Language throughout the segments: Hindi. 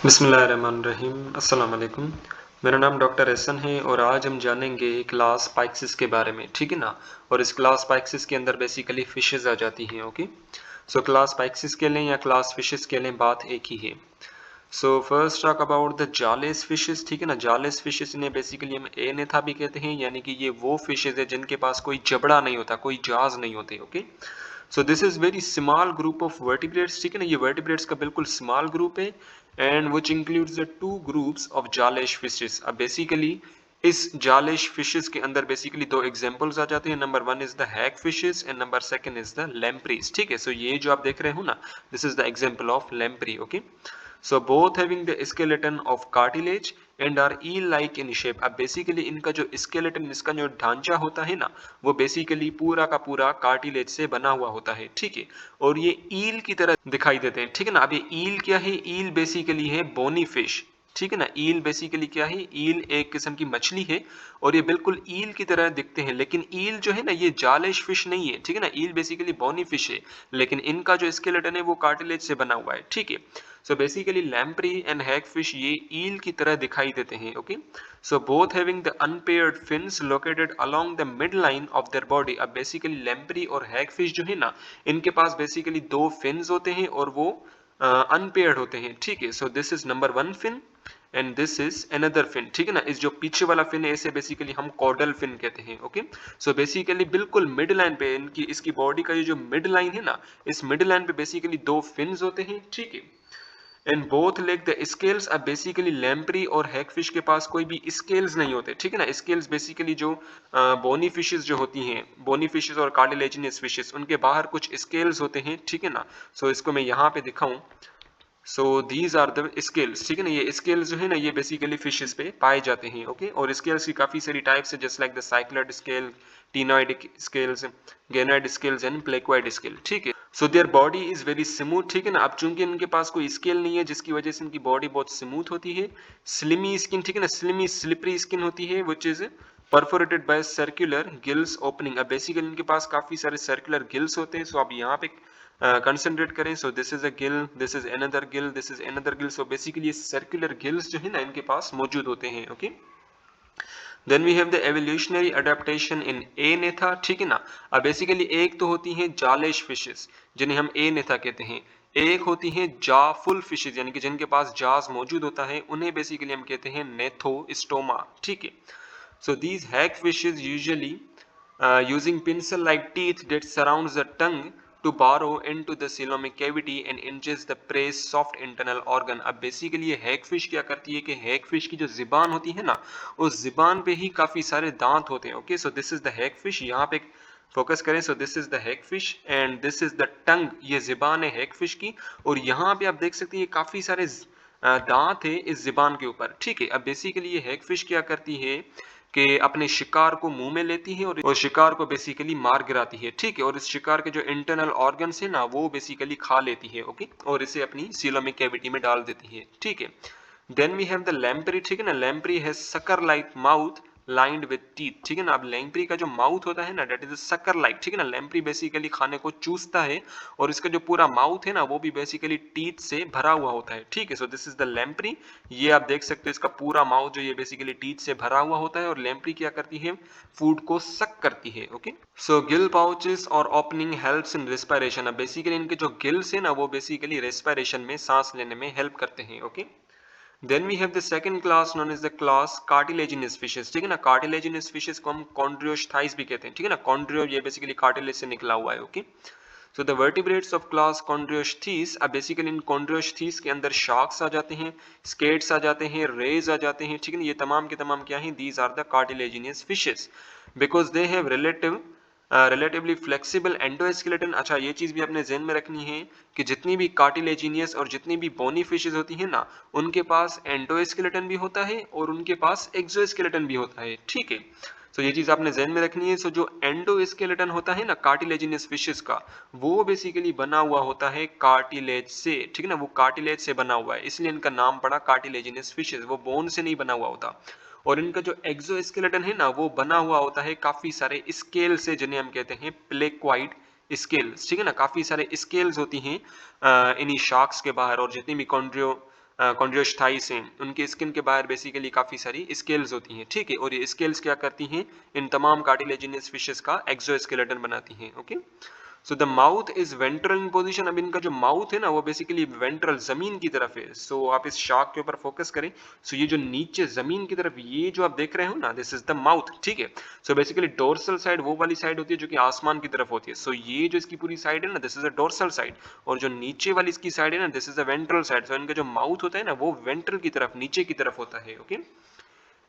बिस्मिल्लाहिर्रहमानिर्रहीम अस्सलाम वालेकुम। मेरा नाम डॉक्टर एहसन है और आज हम जानेंगे क्लास पाइक्सिस के बारे में, ठीक है ना। और इस क्लास पाइक्सिस के अंदर बेसिकली फिशेस आ जाती हैं। ओके, सो क्लास पाइक्सिस के लिए या क्लास फिशेस के लिए बात एक ही है। So first talk about the jawless fishes, ठीक है ना। जालेस फिशेस इन्हें बेसिकली हम एनेथा भी कहते हैं, यानी कि ये वो फिशेस है जिनके पास कोई जबड़ा नहीं होता, कोई जाज नहीं होते। Okay, so this is very small group of vertebrates, ठीक है ना। ये वर्टिब्रेट्स का बिल्कुल स्मॉल ग्रुप है and which includes the two groups of jawless fishes. अब बेसिकली इस जालेश फिशेस के अंदर बेसिकली दो एग्जांपल्स आ जाते हैं। Number one is the hag fishes and number second is the lampreys, ठीक है। सो ये जो आप देख रहे हो ना, this is the example of lamprey. Okay, so both having the skeleton of cartilage and are eel like in shape। अब बेसिकली इनका जो skeleton, इसका जो ढांचा होता है ना, वो बेसिकली पूरा का पूरा कार्टिलेज से बना हुआ होता है, ठीक है। और ये ईल की तरह दिखाई देते हैं, ठीक है ना। अब ये ईल क्या है? ईल बेसिकली है बोनी फिश, ठीक है ना। ईल बेसिकली क्या है? ईल एक किस्म की मछली है और ये बिल्कुल ईल की तरह दिखते हैं। लेकिन ईल जो है ना, ये जालिश फिश नहीं है, ठीक है ना। ईल बेसिकली बोनी फिश है, लेकिन इनका जो स्केलेटन है वो कार्टिलेज से बना हुआ है, ठीक है। So basically lamprey and hagfish ये ईल की तरह दिखाई देते हैं। Okay, so both having the unpaired fins located along the mid line of their body. अब बेसिकली लैम्प्री और हैगफिश जो है ना, इनके पास बेसिकली दो फिन्स होते हैं और वो अनपेयर्ड होते हैं, ठीक है। So this is number one fin and this is another fin, ठीक है ना। इस जो पीछे वाला फिन है इसे बेसिकली हम कॉर्डल फिन कहते हैं। ओके, सो बेसिकली बिल्कुल मिड लाइन पे इनकी, इसकी बॉडी का ये जो मिड लाइन है ना, इस मिड लाइन पे बेसिकली दो फिन्स होते हैं, ठीक है। And both leg the scales. अब बेसिकली लैम्प्री और हैगफिश के पास कोई भी स्केल्स नहीं होते, ठीक है ना। स्केल्स बेसिकली जो बोनी फिशेस जो होती हैं, बोनी फिशेस और कार्टिलेजिनस फिशेस, उनके बाहर कुछ स्केल्स होते हैं, ठीक है ना। सो इसको मैं यहाँ पे दिखाऊं, so these are the scales, ठीक है ना। ये स्केल्स जो है ना, ये बेसिकली फिशेस पे पाए जाते हैं। ओके, और स्केल्स की काफी सारी टाइप्स है, just like the cycloid scale, ctenoid scales, गेनोइड scales and placoid scale, ठीक है। So their body is very smooth, ठीक है ना। अब चूंकि इनके पास कोई स्केल नहीं है, जिसकी वजह से इनकी बॉडी बहुत स्मूथ होती है। स्लिमी स्किन, ठीक है ना, स्लिमी स्लिपरी स्किन होती है, which is perforated by circular gills opening. अब बेसिकली इनके पास काफी सारे सर्कुलर गिल्स होते हैं। सो आप यहाँ पे कंसंट्रेट करें, so this is a gill, this is another gill, this is another gill. So basically ये सर्कुलर गिल्स जो है ना, इनके पास मौजूद होते हैं। Okay, then we have the evolutionary adaptation in Agnatha, ठीक है ना। अब बेसिकली एक तो होती हैं जालेश फिशेस, जिन्हें हम एनेथा कहते हैं। एक होती हैं जाफुल फिशेस, यानी कि जिनके पास जाज मौजूद होता है, उन्हें बेसिकली हम कहते हैं नेथोस्टोमा, ठीक है। So these hag fishes usually using pencil-like teeth that surrounds the tongue to burrow into the coelomic cavity and ingest the prey's soft internal organ। अब बेसिकली ये हैग फिश क्या करती है कि हैग फिश की जो जिबान होती है ना, उस जिबान पे ही काफी सारे दांत होते हैं। Okay, so this is the hag fish, यहाँ पे फोकस करें। So this is the hag fish and this is the tongue, ये जिबान है हैग फिश की। और यहाँ पे आप देख सकते हैं ये काफी सारे दांत है इस जिबान के ऊपर, ठीक है। अब बेसिकली ये हैग फिश क्या करती है कि अपने शिकार को मुंह में लेती है और शिकार को बेसिकली मार गिराती है, ठीक है। और इस शिकार के जो इंटरनल ऑर्गन्स है ना, वो बेसिकली खा लेती है। ओके, और इसे अपनी सीलोमिक कैविटी में डाल देती है, ठीक है। Then we have the lamprey, ठीक है ना। Lamprey has sucker like mouth lined with teeth, ठीक है ना। अब लैम्प्री का जो माउथ होता है ना, दैट इज सकर लाइक, ठीक है ना। लैम्प्री बेसिकली खाने को चूसता है और इसका जो पूरा माउथ है ना, वो भी बेसिकली टीथ से भरा हुआ होता है, ठीक है। So this is the lamprey, ये आप देख सकते हो, इसका पूरा माउथ जो ये बेसिकली टीथ से भरा हुआ होता है। और लैम्प्री क्या करती है? फूड को सक करती है। ओके, सो गिल पाउचेस और ओपनिंग हेल्प्स इन रेस्पिरेशन। अब बेसिकली इनके जो गिल्स है ना, वो बेसिकली रेस्पिरेशन में, सांस लेने में हेल्प करते हैं। Okay, then we have the second class known is the class cartilaginous fishes, ठीक है ना। कार्टिलेजिनस फिशेस को हम कॉन्ड्रियोस्थाइस भी कहते हैं, ठीक है ना। कॉन्ड्रियो ये बेसिकली कार्टिलेज से निकला हुआ है। Okay, so the vertebrates of class Chondrichthyes. अब बेसिकली इन कॉन्ड्रियोस्थीस के अंदर शार्क्स आ जाते हैं, स्केट्स आ जाते हैं, रेज आ जाते हैं, ठीक है ना। ये तमाम के तमाम क्या हैं? These are the cartilaginous fishes because they have relatively flexible endoskeleton. अच्छा, ये चीज भी अपने ज़हन में रखनी है कि जितनी भी कार्टिलेजिनियस और जितनी भी बोनी फिशेस होती हैं ना, उनके पास एंडोस्केलेटन भी होता है और उनके पास एक्सोस्केलेटन भी होता है, ठीक है। तो ये चीज आपने ध्यान में रखनी है। सो जो एंडोस्केलेटन होता है ना कार्टिलेजिनस फिशेस का, वो बेसिकली बना हुआ होता है कार्टिलेज से, ठीक है ना। वो कार्टिलेज से बना हुआ है, इसलिए इनका नाम पड़ा कार्टिलेजिनस फिशेस। वो बोन से नहीं बना हुआ होता। और इनका जो एक्सोस्केलेटन है ना, वो बना हुआ होता है काफी सारे स्केल से, जिन्हें हम कहते हैं प्लेक्वाइड स्केल्स, ठीक है ना। काफी सारे स्केल्स होती हैं इन्हीं शार्क्स के बाहर। और जितनी भी कॉन्ड्रोस्टाइस हैं, उनके स्किन के बाहर बेसिकली काफी सारी स्केल्स होती हैं, ठीक है, और ये स्केल्स क्या करती हैं, इन तमाम कार्टिलेजिनस फिशेस का एक्सोस्केलेटन बनाती हैं। Okay, so the mouth is ventral in position. अब इनका जो माउथ है ना वो बेसिकली वेंट्रल जमीन की तरफ है। सो आप इस शार्क के ऊपर फोकस करें। सो ये जो नीचे जमीन की तरफ ये जो आप देख रहे हो ना, दिस इज द माउथ, ठीक है। सो बेसिकली डोर्सल साइड वो वाली साइड होती है जो कि आसमान की तरफ होती है। सो ये जो इसकी पूरी साइड है ना, this is a dorsal side, और जो नीचे वाली इसकी साइड है ना, this is a ventral side. So इनका जो माउथ होता है ना वो वेंट्रल की तरफ, नीचे की तरफ होता है। Okay,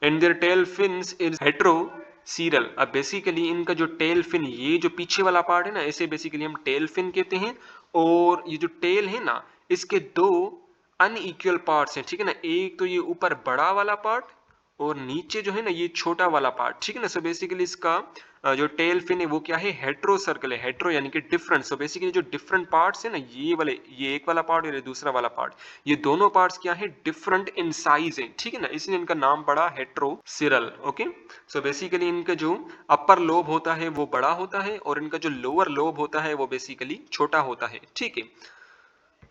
and their tail fins is heterocercal. अब बेसिकली इनका जो टेल फिन, ये जो पीछे वाला पार्ट है ना, इसे बेसिकली हम टेल फिन कहते हैं। और ये जो टेल है ना, इसके दो अनइक्वल पार्ट्स हैं, ठीक है ना। एक तो ये ऊपर बड़ा वाला पार्ट, और नीचे जो है ना ये छोटा वाला पार्ट, ठीक है ना। सो बेसिकली इसका जो टेल फिन है वो क्या है, हेट्रो सर्कल है। हेट्रो यानी कि डिफरेंट। सो बेसिकली जो डिफरेंट पार्ट्स है ना, ये वाले, ये एक वाला पार्ट और ये दूसरा वाला पार्ट, ये दोनों पार्ट्स क्या है, डिफरेंट इन साइज है, ठीक है ना, इसलिए इनका नाम पड़ा हेट्रोसिरल। ओके, सो बेसिकली इनका जो अपर लोब होता है वो बड़ा होता है, और इनका जो लोअर लोब होता है वो बेसिकली छोटा होता है, ठीक है।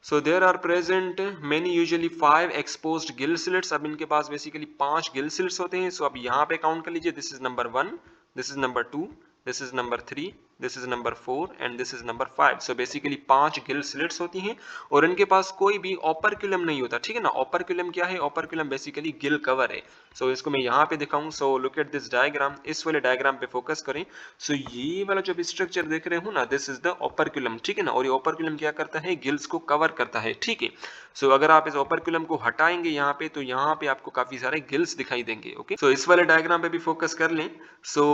So there are present many usually 5 exposed gill slits। अब इनके पास बेसिकली 5 gill slits होते हैं। सो अब यहाँ पे काउंट कर लीजिए, this is number 1, this is number 2, this is number 3, this is number 4 and this is number 5। So basically 5 gill slits होती हैं, और इनके पास कोई भी ओपर्कुलम नहीं होता, ठीक है ना। ओपर्कुलम क्या है, ओपर्कुलम बेसिकली गिल कवर है। सो इसको मैं यहाँ पे दिखाऊं। सो लुक एट दिस डायग्राम, इस वाले डायग्राम पे फोकस करें। सो ये वाला जो स्ट्रक्चर देख रहे हो ना, दिस इज द ओपर्कुलम, ठीक है ना। और ये ओपर्कुलम क्या करता है, गिल्स को कवर करता है, ठीक है। सो अगर आप इस ओपर्कुलम को हटाएंगे यहाँ पे, तो यहाँ पे आपको काफी सारे गिल्स दिखाई देंगे। ओके, सो इस वाले डायग्राम पे भी फोकस कर लें। सो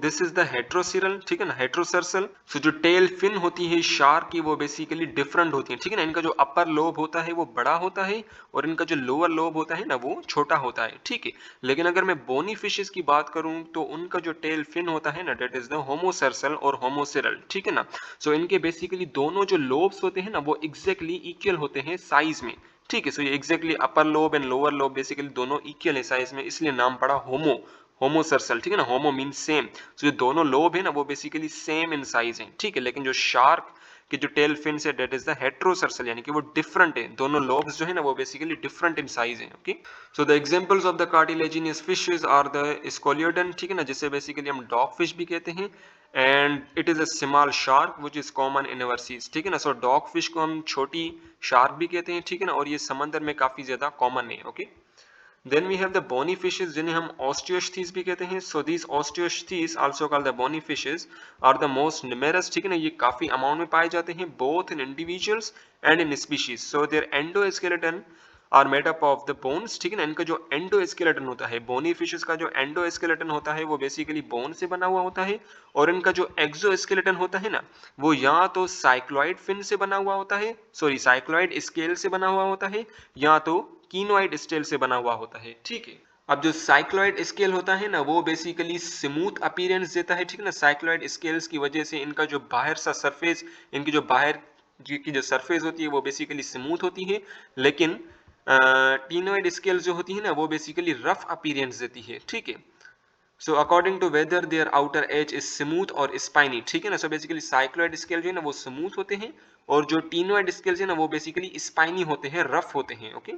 दिस इज द हेट्रोसिरल, ठीक है ना, हेट्रोसर्सल। सो जो टेल फिन होती है शार्क की वो बेसिकली डिफरेंट होती है, ठीक है ना। इनका जो अपर लोब होता है वो बड़ा होता है, और इनका जो लोअर लोब होता है ना वो छोटा होता है, ठीक है। लेकिन अगर मैं बोनी फिशेस की बात करूं तो उनका जो टेल फिन होता है ना, दैट इज द होमोसर्सल और होमोसिरल, ठीक है ना। सो इनके बेसिकली दोनों जो लोब्स होते हैं ना वो एग्जैक्टली इक्वल होते हैं साइज में, ठीक है। सो ये exactly upper lobe and lower lobe basically दोनों इक्वल है साइज में, इसलिए नाम पड़ा होमोसर्सल, ठीक है ना। Homo mean same. सो ये दोनों लोब है ना वो बेसिकली सेम इन साइज है, ठीक है। लेकिन जो शार्क कि जो टेल फिन से, डेट इज द हेट्रोसर्सल, यानी कि वो डिफरेंट है, दोनों लोब्स जो है ना वो बेसिकली डिफरेंट इन साइज है। Okay, so the examples of the cartilaginous fishes are the Scoliodon, ठीक है ना, जिसे बेसिकली हम डॉग फिश भी कहते हैं, and it is a small shark which is common in overseas, ठीक है ना। सो डॉग फिश को हम छोटी शार्क भी कहते हैं, ठीक है ना, और ये समंदर में काफी ज्यादा कॉमन है। Okay, then we have the bony fishes जिन्हें हम ऑस्टियोस्थीज भी कहते हैं। So these Osteichthyes also called the bony fishes are the most numerous, ठीक है ना, ये काफी अमाउंट में पाए जाते हैं both in individuals and in species. So their endoskeleton are made up of the bones, ठीक है ना। इनका जो एंडोस्केलेटन होता है, बोनी फिशेस का जो एंडोस्केलेटन होता है वो बेसिकली बोन से बना हुआ होता है, और इनका जो एक्सोस्केलेटन होता है ना वो या तो साइक्लॉइड फिन से बना हुआ होता है, सॉरी साइक्लॉइड स्केल से बना हुआ होता है, या तो कीनोइड स्केल से बना हुआ होता है, ठीक है। अब जो साइक्लॉइड स्केल होता है ना वो बेसिकली स्मूथ अपीयरेंस देता है, ठीक है ना। साइक्लॉइड स्केल्स की वजह से इनका जो बाहर सा सरफेस, इनकी जो बाहर की जो सरफेस होती है वो बेसिकली स्मूथ होती है, लेकिन टीनोइड स्केल जो होती है ना वो बेसिकली रफ अपीयरेंस देती है, ठीक है। So according to whether their outer edge is smooth और स्पाइनी, ठीक है ना। सो बेसिकली साइक्लॉइड स्केल जो है ना वो स्मूथ होते हैं, और जो टीनोइड स्केल है ना वो बेसिकली स्पाइनी होते हैं, रफ होते हैं। Okay,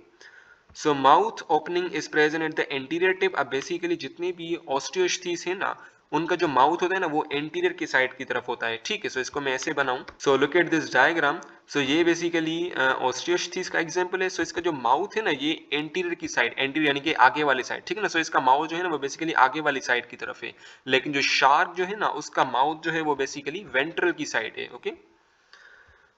so mouth opening is present at the anterior tip. अब बेसिकली जितने भी ऑस्टियोस्थीज है ना उनका जो माउथ होता है ना वो एंटीरियर की साइड की तरफ होता है, ठीक है। सो इसको मैं ऐसे बनाऊं। So look at this diagram. So ये बेसिकली ऑस्टियोस्थीज का एग्जांपल है। सो इसका जो माउथ है ना ये एंटीरियर की साइड, एंटीरियर यानी कि आगे वाली साइड, ठीक है ना। सो इसका माउथ जो है ना वो बेसिकली आगे वाली साइड की तरफ है, लेकिन जो शार्क जो है ना उसका माउथ जो है वो बेसिकली वेंट्रल की साइड है। Okay,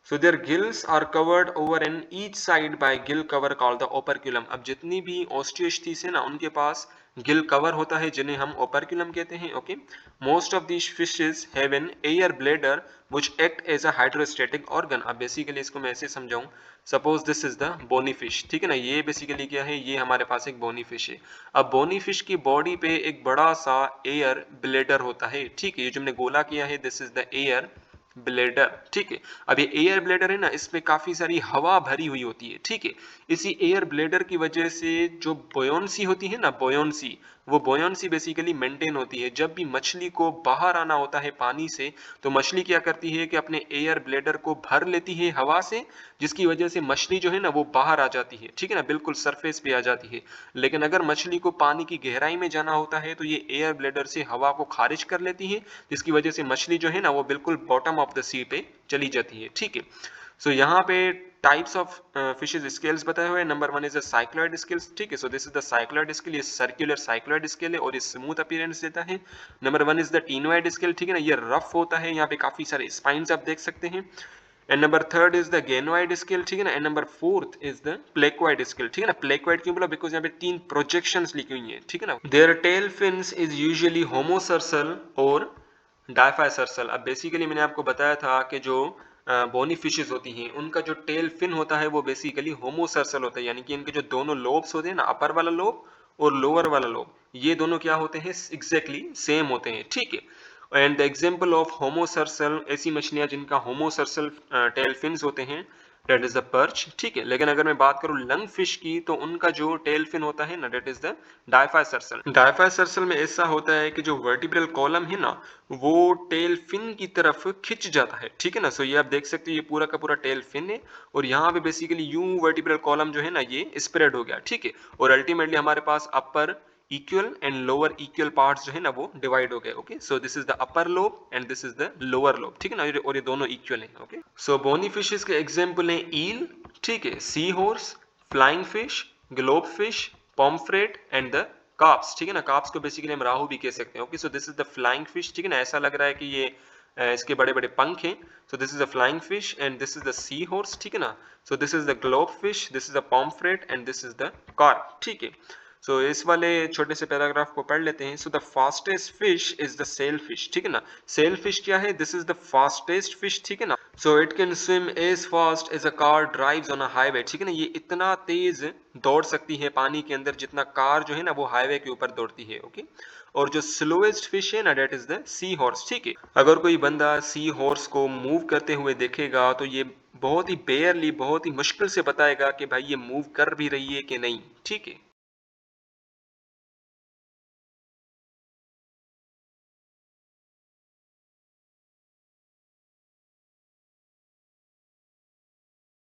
so their gills are covered over on each side by gill cover called the operculum। अब जितनी भी ऑस्टियोस्थीज है ना उनके पास गिल कवर होता है जिन्हें हम ओपर्कुलम कहते हैं। Okay, most of these fishes have an air bladder which act as a hydrostatic organ. अब बेसिकली इसको मैं ऐसे समझाऊं, suppose this is the bony fish, ठीक है ना। ये बेसिकली क्या है, ये हमारे पास एक बोनी फिश है। अब बोनी फिश की बॉडी पे एक बड़ा सा एयर ब्लैडर होता है, ठीक है। ये जो हमने गोला किया है this is the air bladder, ठीक है। अब ये एयर ब्लेडर है ना, इसमें काफी सारी हवा भरी हुई होती है, ठीक है। इसी एयर ब्लेडर की वजह से जो बोयंसी होती है ना, बोयंसी, वो बोयंसी बेसिकली मेंटेन होती है। जब भी मछली को बाहर आना होता है पानी से, तो मछली क्या करती है कि अपने एयर ब्लेडर को भर लेती है हवा से, जिसकी वजह से मछली जो है ना वो बाहर आ जाती है, ठीक है ना, बिल्कुल सरफेस पे आ जाती है। लेकिन अगर मछली को पानी की गहराई में जाना होता है तो ये एयर ब्लेडर से हवा को खारिज कर लेती है, जिसकी वजह से मछली जो है ना वो बिल्कुल बॉटम ऑफ द सी पे चली जाती है, ठीक है। सो यहाँ पे टाइप्स ऑफ फिशेज स्केल्स बताए हुए हैं। Number 1 is the cycloid scales, ठीक है। So this is the cycloid scale, ये सर्कुलर साइक्लॉइड स्केल है और ये स्मूथ अपीयरेंस देता है। Number 1 is the ctenoid scale, ठीक है ना, ये रफ होता है, यहाँ पे काफी सारे स्पाइन्स आप देख सकते हैं। And number 3 is the गेनोइड scale, ठीक है ना। And number 4 is the placoid scale, ठीक है ना। प्लेकोइड क्यों बोला, बिकॉज यहाँ पे 3 प्रोजेक्शंस लिखी हुई हैं, ठीक है ना। Their tail fins is usually homocercal और डायफाइसर्सल। अब बेसिकली मैंने आपको बताया था कि जो बोनी फिशेस होती हैं उनका जो टेल फिन होता है वो बेसिकली होमोसर्सल होता है, यानी कि इनके जो दोनों लोब्स होते हैं ना, अपर वाला लोब और लोअर वाला लोब, ये दोनों क्या होते हैं, एग्जैक्टली सेम होते हैं, ठीक है। एंड द एग्जांपल ऑफ होमोसर्सल, ऐसी मछलियां जिनका होमोसर्सल टेल फिन्स होते हैं, डेट इज द पर्च, ठीक है। लेकिन अगर मैं बात करूं लंग फिश की, तो उनका जो टेल फिन होता है ना, डेट इज द डायफाइसर्सल। डायफाइसर्सल में ऐसा होता है कि जो वर्टिब्रल कॉलम है ना, वो टेल फिन की तरफ खिंच जाता है, ठीक है ना। सो ये आप देख सकते हो, ये पूरा का पूरा टेल फिन है और यहाँ पे बेसिकली यूं वर्टिब्रल कॉलम जो है ना ये स्प्रेड हो गया, ठीक है। और अल्टीमेटली हमारे पास upper equal and lower equal parts जो है ना वो डिवाइड हो गए, okay. So this is the upper lobe and this is the lower lobe, ठीक है ना, और ये दोनों इक्वल हैं, ओके। सो बोनी फिशेस के एग्जांपल हैं ईल, ठीक है, sea horse, flying fish, globe fish, pomfret and the carps, ठीक है ना। कार्प्स को बेसिकली हम राहु भी कह सकते हैं, okay. So this is the flying fish, ठीक है ना, ऐसा लग रहा है कि ये इसके बड़े बड़े पंख हैं। So this is the flying fish and this is the sea horse, ठीक है ना। So this is the globe fish, this is the pomfret and this is the carp, ठीक है। सो इस वाले छोटे से पैराग्राफ को पढ़ लेते हैं। So the fastest fish is the sail fish, ठीक है ना। सेल फिश क्या है, this is the fastest fish, ठीक है ना। So it can swim as fast as a car drives on a highway, ठीक है ना, ये इतना तेज दौड़ सकती है पानी के अंदर जितना कार जो है ना वो हाईवे के ऊपर दौड़ती है, ओके। और जो स्लोएस्ट फिश है ना, that is the sea horse, ठीक है। अगर कोई बंदा सी हॉर्स को मूव करते हुए देखेगा तो ये बहुत ही बेयरली, बहुत ही मुश्किल से बताएगा कि भाई ये मूव कर भी रही है कि नहीं, ठीक है।